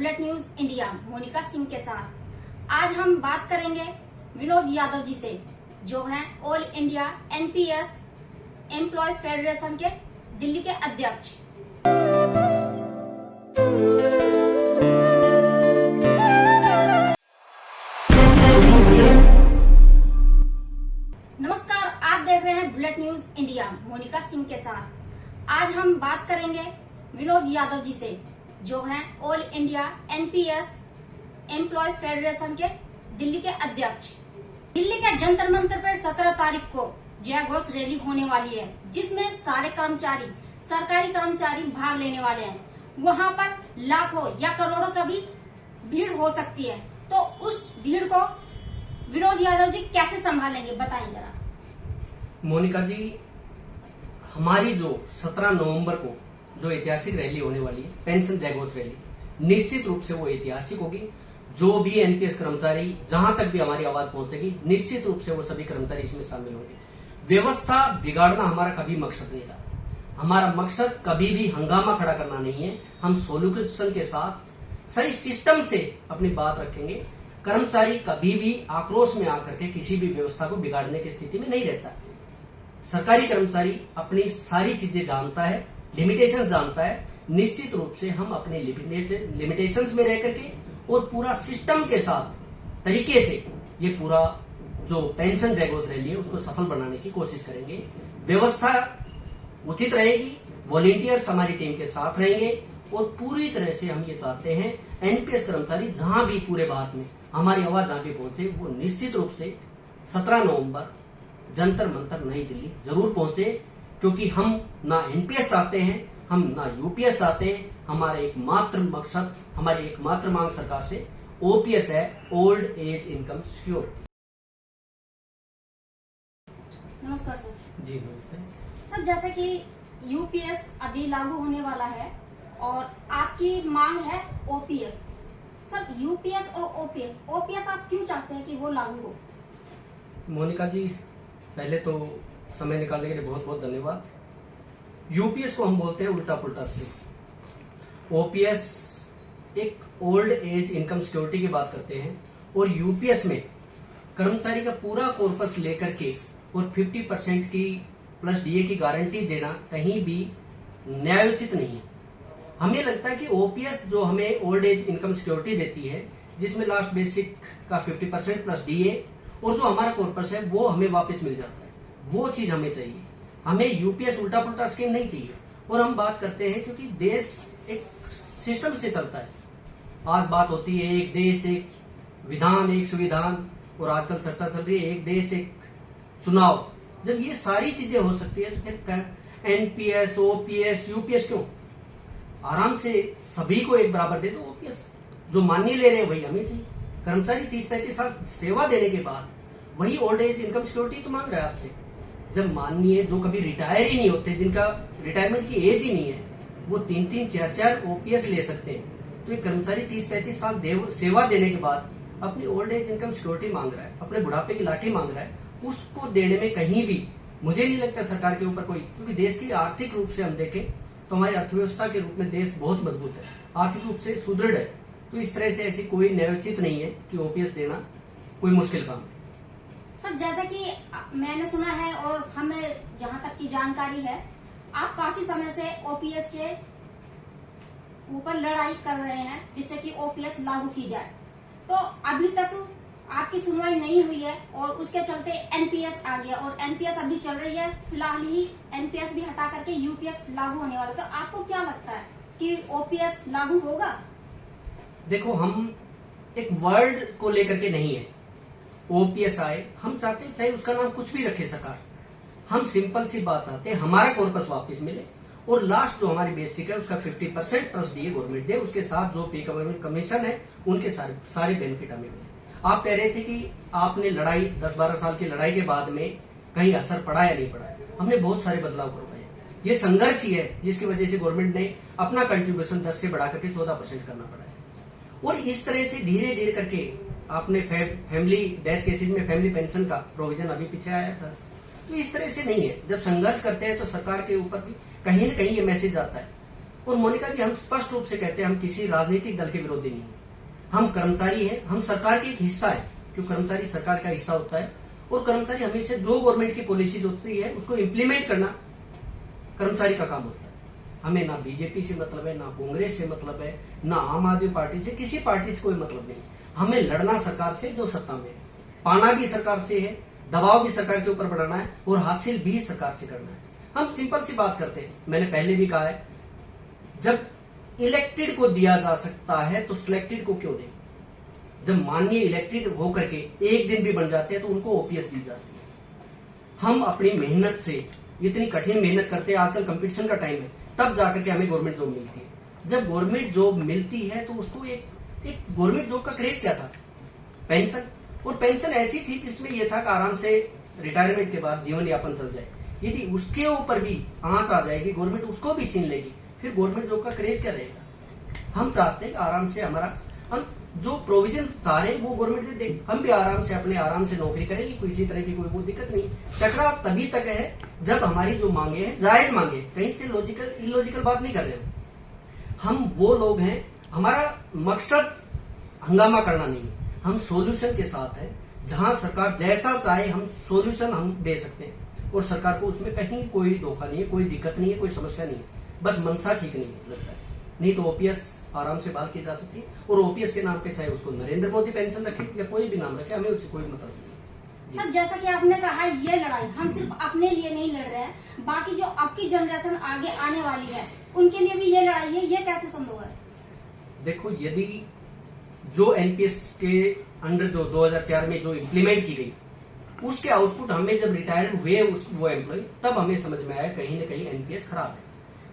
Bullet news India Monika Singh के साथ। आज हम बात करेंगे विनोद यादव जी से, जो हैं all India NPS employ federation के दिल्ली के अध्यक्ष। नमस्कार, आप देख रहे हैं bullet news India Monika Singh के साथ। आज हम बात करेंगे विनोद यादव जी से, जो हैं all India NPS employ federation के दिल्ली के अध्यक्ष। दिल्ली के जंतर मंतर पर 17 तारीख को जय घोष रैली होने वाली है, जिसमें सारे कर्मचारी, सरकारी कर्मचारी भाग लेने वाले हैं। वहां पर लाखों या करोड़ों का भी भीड़ हो सकती है, तो उस भीड़ को विनोद यादव जी कैसे संभालेंगे, बताइए जरा। मोनिका जी, हमारी जो 17 नवंबर को जो ऐतिहासिक रैली होने वाली है, पेंशन जय घोष रैली, निश्चित रूप से वो ऐतिहासिक होगी। जो भी एनपीएस कर्मचारी, जहां तक भी हमारी आवाज पहुंचेगी, निश्चित रूप से वो सभी कर्मचारी इसमें शामिल होंगे। व्यवस्था बिगाड़ना हमारा कभी मकसद नहीं रहा। हमारा मकसद कभी भी हंगामा खड़ा करना नहीं है। हम सोल्यूशन के साथ सही सिस्टम से अपनी बात रखेंगे। कर्मचारी कभी भी आक्रोश में आकर के किसी भी व्यवस्था को बिगाड़ने की स्थिति में नहीं रहता। सरकारी कर्मचारी अपनी सारी चीजें जानता है, लिमिटेशंस जानता है। निश्चित रूप से हम अपने लिमिटेशंस में रह करके और पूरा सिस्टम के साथ तरीके से ये पूरा जो पेंशन जय घोष रैली है उसको सफल बनाने की कोशिश करेंगे। व्यवस्था उचित रहेगी, वॉलेंटियर्स हमारी टीम के साथ रहेंगे और पूरी तरह से हम ये चाहते हैं एनपीएस कर्मचारी जहां भी पूरे भारत में हमारी आवाज जहां भी पहुंचे, वो निश्चित रूप से 17 नवंबर जंतर मंतर नई दिल्ली जरूर पहुंचे, क्योंकि हम ना एनपीएस चाहते हैं, हम ना यूपीएस चाहते हैं। हमारा एकमात्र मकसद, हमारी एकमात्र मांग सरकार से ओपीएस है, ओल्ड एज इनकम सिक्योरिटी। नमस्कार सर। जी नमस्ते सर, जैसे कि यूपीएस अभी लागू होने वाला है और आपकी मांग है ओपीएस। सर, यूपीएस और ओपीएस आप क्यों चाहते हैं कि वो लागू हो? मोनिका जी, पहले तो समय निकालने के लिए बहुत बहुत धन्यवाद। यूपीएस को हम बोलते हैं उल्टा पुल्टा स्कीम। ओपीएस एक ओल्ड एज इनकम सिक्योरिटी की बात करते हैं और यूपीएस में कर्मचारी का पूरा कॉर्पस लेकर के और 50% की प्लस डीए की गारंटी देना कहीं भी न्यायोचित नहीं है। हमें लगता है कि ओपीएस जो हमें ओल्ड एज इनकम सिक्योरिटी देती है, जिसमें लास्ट बेसिक का 50% प्लस डीए और जो हमारा कॉर्पस है वो हमें वापस मिल जाता है, वो चीज हमें चाहिए। हमें यूपीएस उल्टा पुल्टा स्कीम नहीं चाहिए। और हम बात करते हैं क्योंकि देश एक सिस्टम से चलता है। आज बात होती है एक देश एक विधान एक संविधान, और आजकल चर्चा चल रही है एक देश एक चुनाव। जब ये सारी चीजें हो सकती है तो फिर एनपीएस, ओपीएस, यूपीएस क्यों? आराम से सभी को एक बराबर दे दो। ओपीएस जो मान्य ले रहे हैं वही हमें चाहिए। कर्मचारी 30-35 साल सेवा देने के बाद वही ओल्ड एज इनकम सिक्योरिटी तो मांग रहा है आपसे। जब माननीय जो कभी रिटायर ही नहीं होते, जिनका रिटायरमेंट की एज ही नहीं है, वो 3-3, 4-4 ओपीएस ले सकते हैं। तो एक कर्मचारी 30-35 साल सेवा देने के बाद अपनी ओल्ड एज इनकम सिक्योरिटी मांग रहा है, अपने बुढ़ापे की लाठी मांग रहा है। उसको देने में कहीं भी मुझे नहीं लगता सरकार के ऊपर कोई, क्योंकि देश की आर्थिक रूप से हम देखें तो हमारी अर्थव्यवस्था के रूप में देश बहुत मजबूत है, आर्थिक रूप से सुदृढ़ है। तो इस तरह से ऐसी कोई न्यायोचित नहीं है कि ओपीएस देना कोई मुश्किल काम है। सर, जैसे कि मैंने सुना है और हमें जहां तक की जानकारी है, आप काफी समय से ओपीएस के ऊपर लड़ाई कर रहे हैं जिससे कि ओपीएस लागू की जाए। तो अभी तक आपकी सुनवाई नहीं हुई है और उसके चलते एनपीएस आ गया और एनपीएस अभी चल रही है। फिलहाल ही एनपीएस भी हटा करके यूपीएस लागू होने वाला। तो आपको क्या लगता है कि ओपीएस लागू होगा? देखो, हम एक वर्ड को लेकर के नहीं है ओपीएस आए। हम चाहते हैं चाहे उसका नाम कुछ भी रखे सरकार, हम सिंपल सी बात चाहते हैं हमारा कॉर्पस वापस मिले और लास्ट जो हमारी बेसिक है उसका 50% प्लस डीए गवर्नमेंट दे। उसके साथ जो पे कमीशन है उनके सारे बेनिफिट हमें मिले। आप कह रहे थे कि आपने लड़ाई 10-12 साल की लड़ाई के बाद में कहीं असर पड़ा या नहीं पड़ा है। हमने बहुत सारे बदलाव करवाए। ये संघर्ष ही है जिसकी वजह से गवर्नमेंट ने अपना कंट्रीब्यूशन 10 से बढ़ा करके 14% करना पड़ा है। और इस तरह से धीरे धीरे करके आपने फैमिली डेथ केसेज में फैमिली पेंशन का प्रोविजन अभी पीछे आया था। तो इस तरह से नहीं है। जब संघर्ष करते हैं तो सरकार के ऊपर भी कहीं न कहीं ये मैसेज आता है और मोनिका जी, हम स्पष्ट रूप से कहते हैं हम किसी राजनीतिक दल के विरोधी नहीं हैं। हम कर्मचारी हैं, हम सरकार के एक हिस्सा है, क्योंकि कर्मचारी सरकार का हिस्सा होता है और कर्मचारी हमेशा जो गवर्नमेंट की पॉलिसीज होती है उसको इम्प्लीमेंट करना कर्मचारी का काम होता है। हमें ना बीजेपी से मतलब है, ना कांग्रेस से मतलब है, ना आम आदमी पार्टी से, किसी पार्टी से कोई मतलब नहीं। हमें लड़ना सरकार से जो सत्ता में है, पाना भी सरकार से है, दबाव भी सरकार के ऊपर बढ़ाना है और हासिल भी सरकार से करना है। हम सिंपल सी बात करते हैं, मैंने पहले भी कहा है, जब इलेक्टेड को दिया जा सकता है तो सिलेक्टेड को क्यों नहीं? जब माननीय इलेक्टेड होकर के एक दिन भी बन जाते हैं तो उनको ओपीएस दी जाती है। हम अपनी मेहनत से इतनी कठिन मेहनत करते हैं, आजकल कंपटीशन का टाइम है, तब जाकर के हमें गवर्नमेंट जॉब मिलती है। जब गवर्नमेंट जॉब मिलती है तो उसको एक गवर्नमेंट जॉब का क्रेज क्या था? पेंशन। और पेंशन ऐसी थी जिसमें यह था कि आराम से रिटायरमेंट के बाद जीवन यापन चल जाए। यदि उसके ऊपर भी आंच आ जाएगी, गवर्नमेंट उसको भी छीन लेगी, फिर गवर्नमेंट जॉब का क्रेज क्या रहेगा? हम चाहते हैं कि आराम से हम जो प्रोविजन चाह रहे हैं वो गवर्नमेंट से दे, हम भी आराम से नौकरी करेंगे, किसी तरह की कोई दिक्कत नहीं। टकराव तभी तक है जब हमारी जो मांगे हैं जायज मांगे, कहीं से इलॉजिकल बात नहीं कर रहे हम वो लोग हैं, हमारा मकसद हंगामा करना नहीं है, हम सॉल्यूशन के साथ हैं। जहां सरकार जैसा चाहे हम सॉल्यूशन हम दे सकते हैं और सरकार को उसमें कहीं कोई धोखा नहीं है, कोई दिक्कत नहीं है, कोई समस्या नहीं है, बस मनसा ठीक नहीं है लगता है। नहीं तो ओपीएस आराम से बहाल की जा सकती है और ओपीएस के नाम पे चाहे उसको नरेंद्र मोदी पेंशन रखे या कोई भी नाम रखे, हमें उससे कोई मतलब नहीं। सर, जैसा कि आपने कहा, ये लड़ाई हम सिर्फ अपने लिए नहीं लड़ रहे हैं, बाकी जो आपकी जनरेशन आगे आने वाली है उनके लिए भी ये लड़ाई है। ये कैसे संभव है? देखो, यदि जो एनपीएस के अंडर जो 2004 में जो इम्प्लीमेंट की गई उसके आउटपुट हमें जब रिटायर हुए वो एम्प्लॉय, तब हमें समझ में आया कहीं न कहीं एनपीएस खराब है।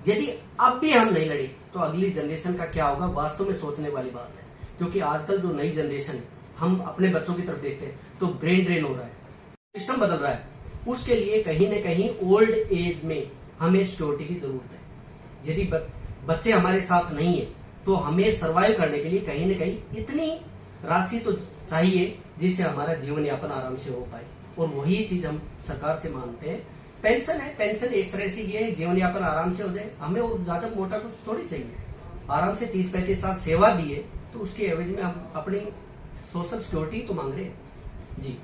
यदि अब भी हम नहीं लड़े तो अगली जनरेशन का क्या होगा, वास्तव में सोचने वाली बात है। क्योंकि आजकल जो नई जनरेशन है, हम अपने बच्चों की तरफ देखते हैं तो ब्रेन ड्रेन हो रहा है, सिस्टम बदल रहा है। उसके लिए कहीं न कहीं ओल्ड एज में हमें सिक्योरिटी की जरूरत है। यदि बच्चे हमारे साथ नहीं है तो हमें सर्वाइव करने के लिए कहीं न कहीं इतनी राशि तो चाहिए जिससे हमारा जीवन यापन आराम से हो पाए, और वही चीज हम सरकार से मांगते हैं। पेंशन है, पेंशन एक तरह से ये जीवन यापन आराम से हो जाए, हमें और ज्यादा मोटा कुछ थोड़ी चाहिए। आराम से 30-35 साल सेवा दिए तो उसके एवज में हम अपनी सोशल सिक्योरिटी तो मांग रहे हैं। जी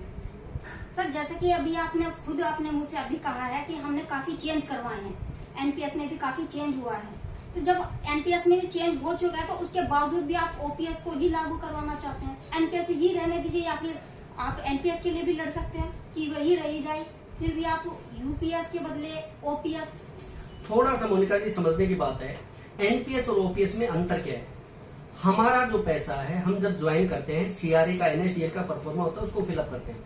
सर, जैसे कि अभी आपने खुद अपने मुंह से अभी कहा है कि हमने काफी चेंज करवाए हैं, एनपीएस में भी काफी चेंज हुआ है, तो जब एनपीएस में भी चेंज हो चुका है तो उसके बावजूद भी आप ओपीएस को ही लागू करवाना चाहते हैं? एनपीएस ही रहने दीजिए या फिर आप एनपीएस के लिए भी लड़ सकते हैं कि वही रही जाए, फिर भी आप यूपीएस के बदले ओपीएस? थोड़ा सा मोनिका जी समझने की बात है, एनपीएस और ओपीएस में अंतर क्या है? हमारा जो पैसा है, हम जब ज्वाइन करते हैं, सीआरए का एनएसडीएल का परफॉर्मा होता है, उसको फिलअप करते हैं,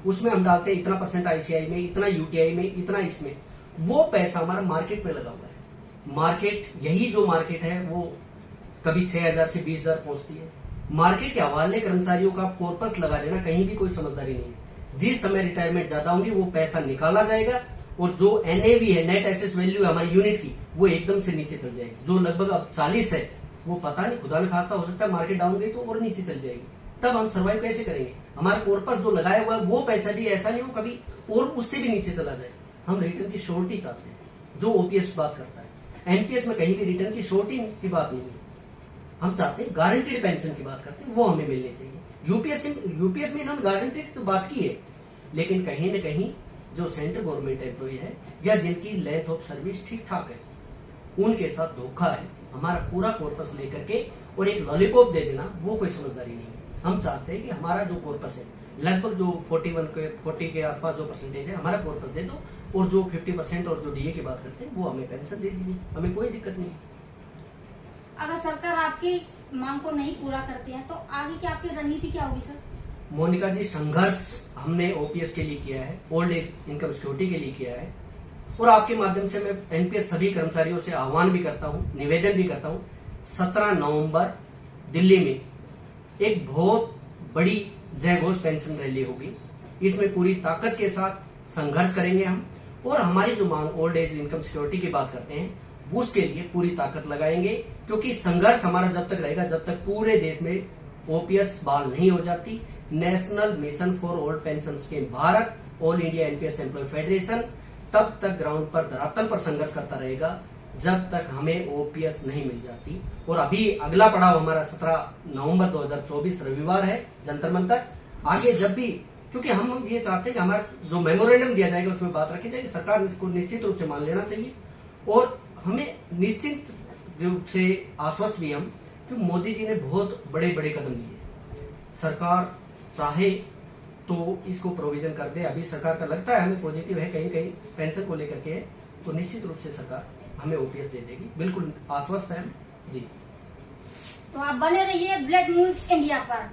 उसमें हम डालते हैं इतना % आईसीआई में, इतना यूटीआई में, इतना इसमें, वो पैसा हमारा मार्केट में लगा हुआ है। मार्केट, यही जो मार्केट है वो कभी 6,000 से 20,000 पहुंचती है। मार्केट के हवाले कर्मचारियों का कॉर्पस लगा देना कहीं भी कोई समझदारी नहीं है। जिस समय रिटायरमेंट ज्यादा होंगी वो पैसा निकाला जाएगा और जो एनएवी है, नेट एसेट वैल्यू है हमारी यूनिट की, वो एकदम से नीचे चल जाएगी। जो लगभग अब 40 है, वो पता नहीं, खुदा न खास्ता हो सकता है मार्केट डाउन गई तो और नीचे चल जाएगी। तब हम सर्वाइव कैसे करेंगे? हमारा कॉर्पस जो लगाया हुआ है वो पैसा भी ऐसा नहीं हो कभी और उससे भी नीचे चला जाए। हम रिटर्न की श्योरिटी चाहते हैं, जो ओपीएस बात करता है। एनपीएस में कहीं भी रिटर्न की श्योरिटी की बात नहीं है, हम चाहते हैं गारंटीड पेंशन की बात करते हैं, वो हमें मिलनी चाहिए। यूपीएस में हम गारंटीड तो बात की है, लेकिन कहीं न कहीं जो सेंट्रल गवर्नमेंट एम्प्लॉय है या जिनकी लेंथ ऑफ सर्विस ठीक ठाक है, उनके साथ धोखा है। हमारा पूरा कॉर्पस लेकर के और एक लॉलीपॉप दे देना, वो कोई समझदारी नहीं है। हम चाहते हैं कि हमारा जो कॉर्पस है, लगभग जो 40 के आसपास जो परसेंटेज है, हमारा कॉर्पस दे दो, और जो 50% और जो डीए की बात करते हैं वो हमें पेंशन दे दीजिए, हमें कोई दिक्कत नहीं है। अगर सरकार आपकी मांग को नहीं पूरा करती है तो आगे की आपकी रणनीति क्या होगी? सर, मोनिका जी, संघर्ष हमने ओपीएस के लिए किया है, ओल्ड एज इनकम सिक्योरिटी के लिए किया है, और आपके माध्यम से मैं एनपीएस सभी कर्मचारियों से आह्वान भी करता हूं, निवेदन भी करता हूं। 17 नवंबर दिल्ली में एक बहुत बड़ी जय घोष पेंशन रैली होगी। इसमें पूरी ताकत के साथ संघर्ष करेंगे हम, और हमारी जो मांग ओल्ड एज इनकम सिक्योरिटी की बात करते हैं उसके लिए पूरी ताकत लगाएंगे, क्योंकि संघर्ष हमारा जब तक रहेगा जब तक पूरे देश में ओपीएस बहाल नहीं हो जाती। National mission for old pension scheme Bharat, all India NPS employ federation तब तक ग्राउंड पर, धरातल पर संघर्ष करता रहेगा जब तक हमें ओपीएस नहीं मिल जाती। और अभी अगला पड़ाव हमारा 17 नवंबर 2024 रविवार है, जंतर मंतर। आगे जब भी, क्योंकि हम ये चाहते हैं कि हमारा जो मेमोरेंडम दिया जाएगा उसमें बात रखी जाएगी, सरकार इसको निश्चित रूप से मान लेना चाहिए। और हमें निश्चित रूप से आश्वस्त भी हम, क्योंकि मोदी जी ने बहुत बड़े बड़े कदम लिए। सरकार चाहे तो इसको प्रोविजन कर दे। अभी सरकार का लगता है हमें पॉजिटिव है, कहीं कहीं पेंशन को लेकर के है, तो निश्चित रूप से सरकार हमें ओपीएस दे देगी, बिल्कुल आश्वस्त है हम जी। तो आप बने रहिए बुलेट न्यूज इंडिया पर।